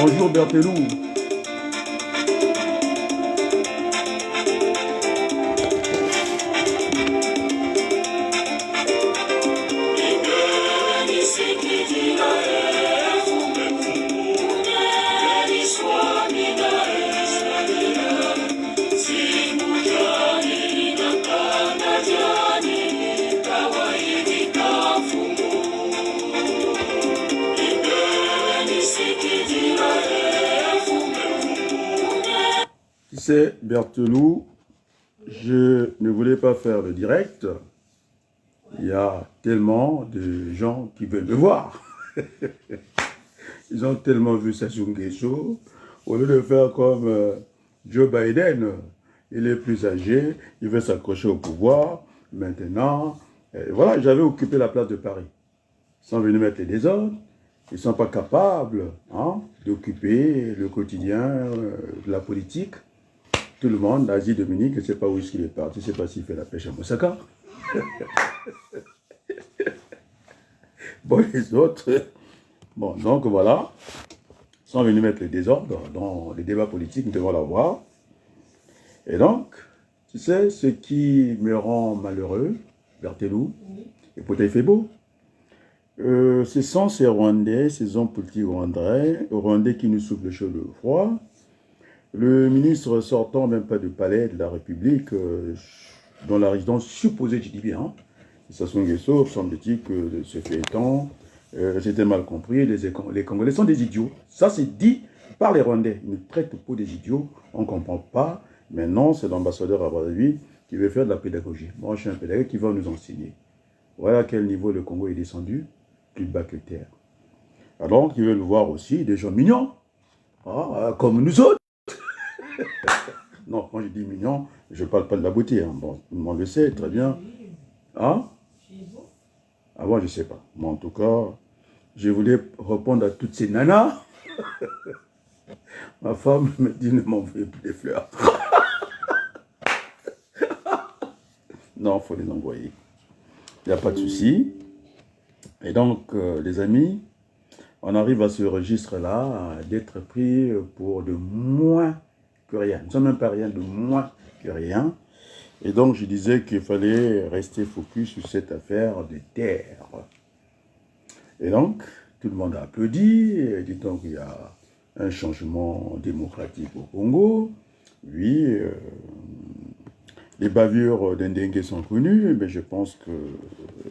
Bonjour Berthelou. Tu sais, Berthelou, je ne voulais pas faire le direct. Il y a tellement de gens qui veulent me voir. Ils ont tellement vu Sassou Nguesso. Au lieu de faire comme Joe Biden, il est plus âgé, il veut s'accrocher au pouvoir. Maintenant, voilà, j'avais occupé la place de Paris. Ils sont venus mettre les désordres. Ils ne sont pas capables d'occuper le quotidien de la politique. Tout le monde, Asie Dominique, ne sait pas où il est parti, ne sait pas s'il fait la pêche à Moussaka. Bon, les autres, bon, donc voilà, ils sont venus mettre le désordre dans les débats politiques, nous devons l'avoir. Et donc, tu sais, ce qui me rend malheureux, Berthelou, et peut-être il fait beau, ce sont ces Rwandais, ces hommes politiques rwandais qui nous soufflent le chaud le froid. Le ministre sortant même pas du palais de la République, dans la résidence supposée, je dis bien, Sassou Nguesso, semble-t-il que ce fait étant, c'était mal compris, les Congolais sont des idiots. Ça c'est dit par les Rwandais, ils nous traitent pour des idiots, on ne comprend pas. Maintenant, c'est l'ambassadeur à Brazzaville qui veut faire de la pédagogie. Moi, je suis un pédagogue qui va nous enseigner. Voilà à quel niveau le Congo est descendu, plus bas que terre. Alors qu'ils veulent voir aussi des gens mignons, comme nous autres. Non, quand je dis mignon, je ne parle pas de la beauté. Bon, tout le monde le sait très bien. Ah bon, je ne sais pas. Mais en tout cas, je voulais répondre à toutes ces nanas. Ma femme me dit ne m'envoyez plus des fleurs. Non, il faut les envoyer. Il n'y a pas de souci. Et donc, les amis, on arrive à ce registre-là d'être pris pour de moins que rien. Nous ne sommes même pas rien de moins que rien. Et donc, je disais qu'il fallait rester focus sur cette affaire de terre. Et donc, tout le monde a applaudi, dit donc qu'il y a un changement démocratique au Congo. Oui, les bavures d'Ndengue sont connues, mais je pense que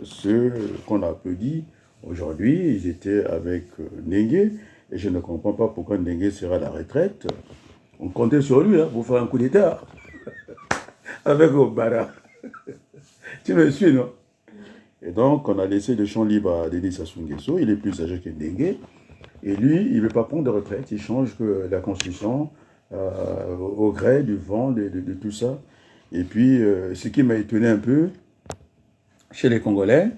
ceux qu'on a applaudis aujourd'hui, ils étaient avec Ndengue, et je ne comprends pas pourquoi Ndengue sera à la retraite. On comptait sur lui pour faire un coup d'État avec Obara. Tu me suis, non? Et donc, on a laissé le champ libre à Denis Sassou Nguesso, il est plus âgé que Ndengue, et lui, il ne veut pas prendre de retraite, il change que la Constitution au gré du vent, de tout ça. Et puis, ce qui m'a étonné un peu, chez les Congolais,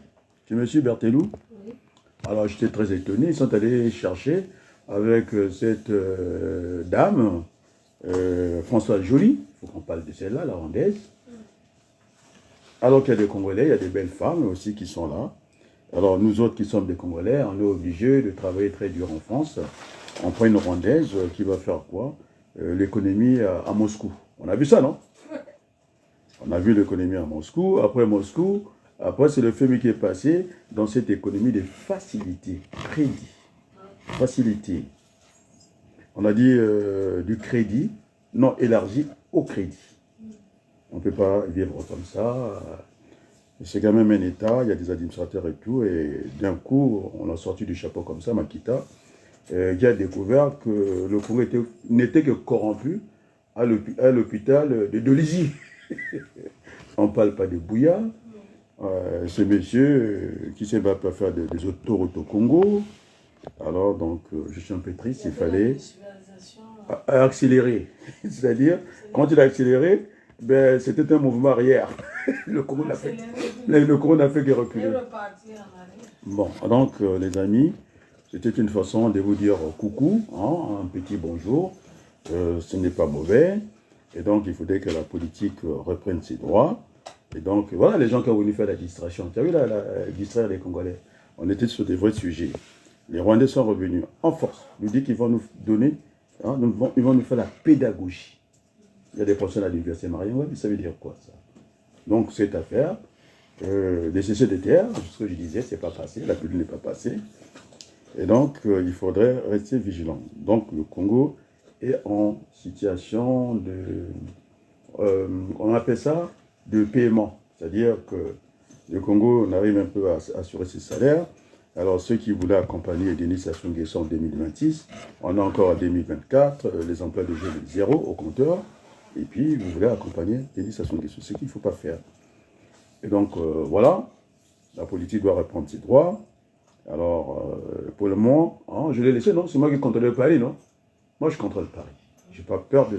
tu me suis, Berthelou? Oui. Alors, j'étais très étonné, ils sont allés chercher avec cette dame, Françoise Joly, il faut qu'on parle de celle-là, la rwandaise. Alors qu'il y a des Congolais, il y a des belles femmes aussi qui sont là. Alors nous autres qui sommes des Congolais, on est obligés de travailler très dur en France. On prend une rwandaise qui va faire quoi? L'économie à Moscou. On a vu ça, non? On a vu l'économie à Moscou. Après c'est le FMI qui est passé dans cette économie de facilité, crédit. Facilité. On a dit du crédit, non élargi au crédit. On ne peut pas vivre comme ça. C'est quand même un État, il y a des administrateurs et tout, et d'un coup, on a sorti du chapeau comme ça, Makita, qui a découvert que le Congo n'était que corrompu à l'hôpital de Dolisie. On ne parle pas de Bouya. Ce monsieur qui ne va pas faire des autoroutes au Congo. Alors, donc, je suis un peu triste, il fallait accélérer. C'est-à-dire, quand il a accéléré, ben, c'était un mouvement arrière. Le Congo n'a fait que reculer. Bon, donc, les amis, c'était une façon de vous dire coucou, un petit bonjour. Ce n'est pas mauvais. Et donc, il faudrait que la politique reprenne ses droits. Et donc, voilà les gens qui ont voulu faire la distraction. Tu as vu distraire les Congolais? On était sur des vrais sujets. Les Rwandais sont revenus en force. Ils nous disent qu'ils vont nous donner, hein, ils vont nous faire la pédagogie. Il y a des personnes à l'université Marion, mais ça veut dire quoi ça? Donc cette affaire, des cessés de terre, ce que je disais, c'est pas passé, la pilule n'est pas passée. Et donc il faudrait rester vigilant. Donc le Congo est en situation de, on appelle ça, de paiement. C'est-à-dire que le Congo, on arrive un peu à assurer ses salaires. Alors, ceux qui voulaient accompagner Denis Sassou Nguesso en 2026, on est encore en 2024, les emplois de jeunes zéro au compteur. Et puis, vous voulez accompagner Denis Sassou Nguesso, ce qu'il ne faut pas faire. Et donc, voilà, la politique doit reprendre ses droits. Alors, pour le moment, hein, je l'ai laissé, non? C'est moi qui contrôle Paris, non? Moi, je contrôle Paris. Je n'ai pas peur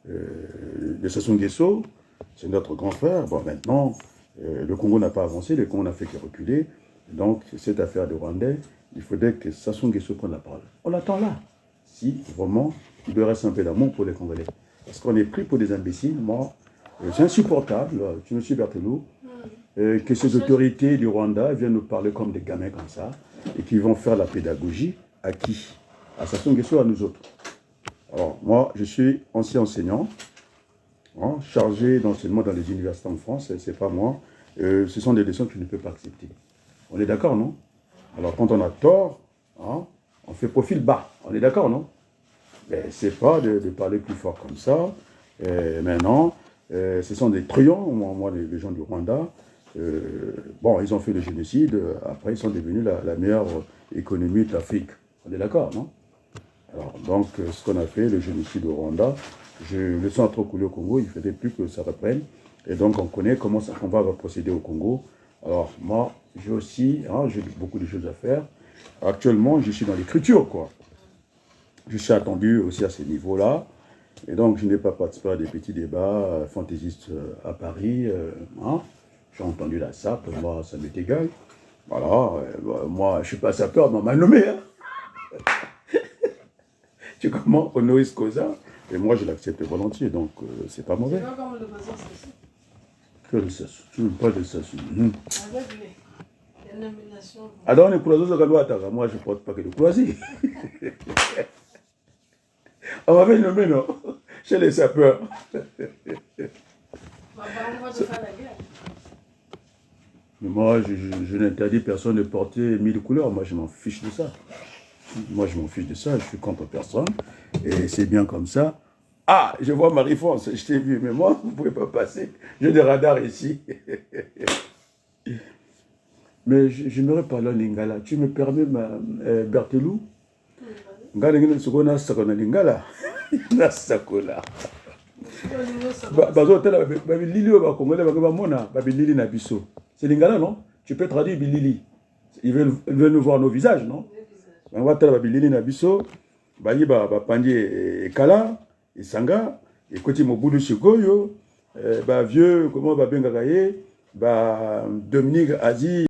de Sassou Nguesso. C'est notre grand frère. Bon, maintenant, le Congo n'a pas avancé, le Congo n'a fait que reculer. Donc, cette affaire de Rwandais, il faudrait que Sassou Nguesso prenne la parole. On l'attend là. Si, vraiment, il doit rester un peu d'amour pour les Congolais. Parce qu'on est pris pour des imbéciles. Moi, c'est insupportable, tu me suis Berthelot, que ces autorités du Rwanda viennent nous parler comme des gamins comme ça, et qui vont faire la pédagogie à qui? À Sassou Nguesso, à nous autres. Alors, moi, je suis ancien enseignant, hein, chargé d'enseignement dans les universités en France, c'est pas moi. Ce sont des leçons que tu ne peux pas accepter. On est d'accord, non? Alors, quand on a tort, hein, on fait profil bas. On est d'accord, non? Mais c'est pas de parler plus fort comme ça. Maintenant, ce sont des truands, moi les gens du Rwanda. Bon, ils ont fait le génocide. Après, ils sont devenus la meilleure économie d'Afrique. On est d'accord, non? Alors, donc, ce qu'on a fait, le génocide au Rwanda, le sang a trop coulé au Congo, il ne faudrait plus que ça reprenne. Et donc, on connaît comment on va procéder au Congo. Alors, moi, j'ai aussi, hein, j'ai beaucoup de choses à faire. Actuellement, je suis dans l'écriture, quoi. Je suis attendu aussi à ce niveau-là. Et donc, je n'ai pas participé à des petits débats fantaisistes à Paris. Hein. J'ai entendu la SAP, moi, ça m'est égal. Voilà, moi, je ne suis pas sapeur, mais on m'a nommé. Hein. Tu comprends, honoris causa. Et moi, je l'accepte volontiers, donc c'est pas mauvais. C'est pas comme le président Sassou. Que le Sassou, tu ne veux pas de Sassou. Avec les nominations. Alors, les croisés, moi, je ne porte pas que de croisés. On m'avait nommé, non? Chez les sapeurs. On va te faire la guerre. Mais moi, je n'interdis personne de porter 1000 couleurs. Moi, je m'en fiche de ça. Moi, je m'en fiche de ça. Je suis contre personne. Et c'est bien comme ça. Ah, je vois Marie-France. Je t'ai vu. Mais moi, vous ne pouvez pas passer. J'ai des radars ici. Mais j'aimerais parler en lingala. Tu me permets, Berthelot? Ngala ngene sukona sakona lingala. Na sakola. Bazotela babilili oyo bakongole bango bamona babilili na biso. C'est lingala, non? Tu peux traduire bilili. Ils veulent nous voir nos visages, non? On va tela babilili na biso. Bayi bapandi ekala, esanga, ekoti mobudu sikoyo, vieux, comment babengaka ye, Dominique Azi.